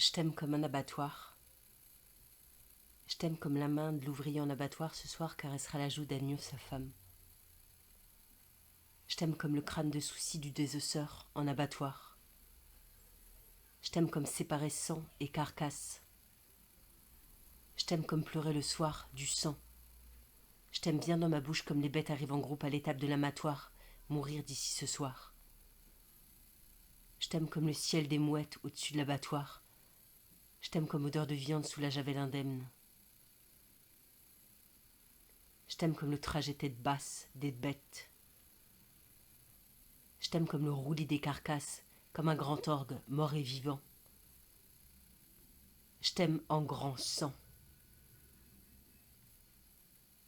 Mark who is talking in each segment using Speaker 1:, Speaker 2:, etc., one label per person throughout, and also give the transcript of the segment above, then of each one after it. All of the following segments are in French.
Speaker 1: Je t'aime comme un abattoir. Je t'aime comme la main de l'ouvrier en abattoir ce soir caressera la joue d'agneau sa femme. Je t'aime comme le crâne de souci du désosseur en abattoir. Je t'aime comme séparer sang et carcasse. Je t'aime comme pleurer le soir du sang. Je t'aime bien dans ma bouche comme les bêtes arrivent en groupe à l'étape de l'amattoir, mourir d'ici ce soir. Je t'aime comme le ciel des mouettes au-dessus de l'abattoir. Je t'aime comme odeur de viande sous la javel indemne. Je t'aime comme le trajet tête basse des bêtes. Je t'aime comme le roulis des carcasses, comme un grand orgue mort et vivant. Je t'aime en grand sang.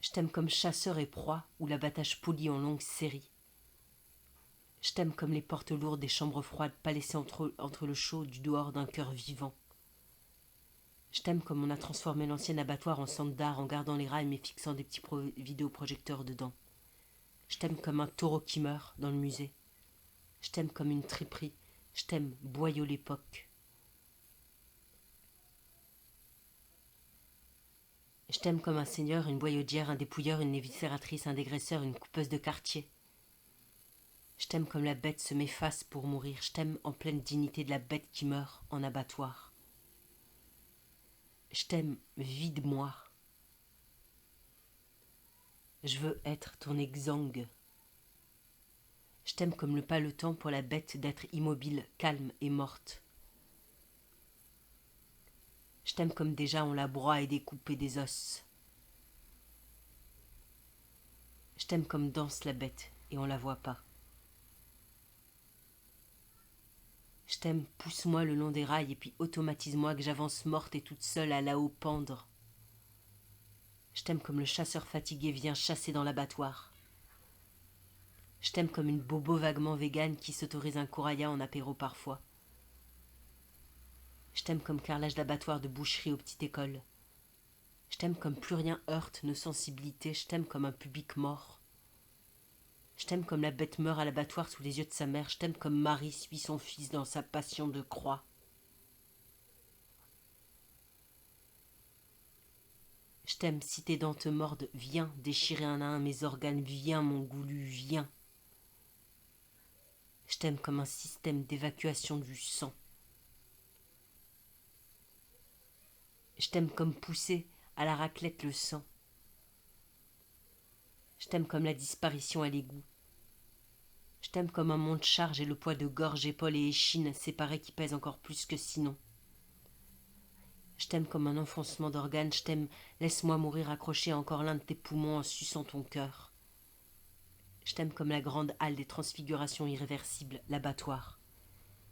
Speaker 1: Je t'aime comme chasseur et proie ou l'abattage poli en longue série. Je t'aime comme les portes lourdes des chambres froides, pas laissées entre le chaud du dehors d'un cœur vivant. Je t'aime comme on a transformé l'ancien abattoir en centre d'art en gardant les rails mais fixant des petits vidéoprojecteurs dedans. Je t'aime comme un taureau qui meurt dans le musée. Je t'aime comme une triperie. Je t'aime boyau l'époque. Je t'aime comme un seigneur, une boyaudière, un dépouilleur, une éviscératrice, un dégraisseur, une coupeuse de quartier. Je t'aime comme la bête se m'efface pour mourir. Je t'aime en pleine dignité de la bête qui meurt en abattoir. Je t'aime, vide-moi. Je veux être ton exsangue. Je t'aime comme le pas le temps pour la bête d'être immobile, calme et morte. Je t'aime comme déjà on la broie et découpe et des os. Je t'aime comme danse la bête et on la voit pas. Je t'aime, pousse-moi le long des rails et puis automatise-moi que j'avance morte et toute seule à là-haut pendre. Je t'aime comme le chasseur fatigué vient chasser dans l'abattoir. Je t'aime comme une bobo vaguement végane qui s'autorise un couraya en apéro parfois. Je t'aime comme carrelage d'abattoir de boucherie aux petites écoles. Je t'aime comme plus rien heurte nos sensibilités. Je t'aime comme un public mort. Je t'aime comme la bête meurt à l'abattoir sous les yeux de sa mère. Je t'aime comme Marie suit son fils dans sa passion de croix. Je t'aime si tes dents te mordent, viens déchirer un à un mes organes, viens mon goulu, viens. Je t'aime comme un système d'évacuation du sang. Je t'aime comme pousser à la raclette le sang. Je t'aime comme la disparition à l'égout. Je t'aime comme un monte charge et le poids de gorge, épaules et échine séparés qui pèsent encore plus que sinon. Je t'aime comme un enfoncement d'organes, je t'aime, laisse-moi mourir accroché à encore l'un de tes poumons en suçant ton cœur. Je t'aime comme la grande halle des transfigurations irréversibles, l'abattoir.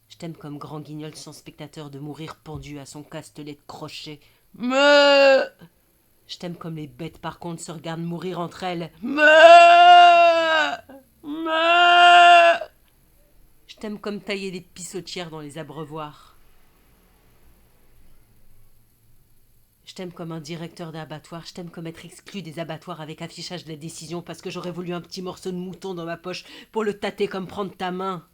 Speaker 1: Je t'aime comme grand guignol sans spectateur de mourir pendu à son castelet de crochet. Me. Je t'aime comme les bêtes par contre se regardent mourir entre elles. Me. Je t'aime comme tailler des pissotières dans les abreuvoirs. Je t'aime comme un directeur d'abattoir, je t'aime comme être exclu des abattoirs avec affichage de la décision parce que j'aurais voulu un petit morceau de mouton dans ma poche pour le tâter comme prendre ta main.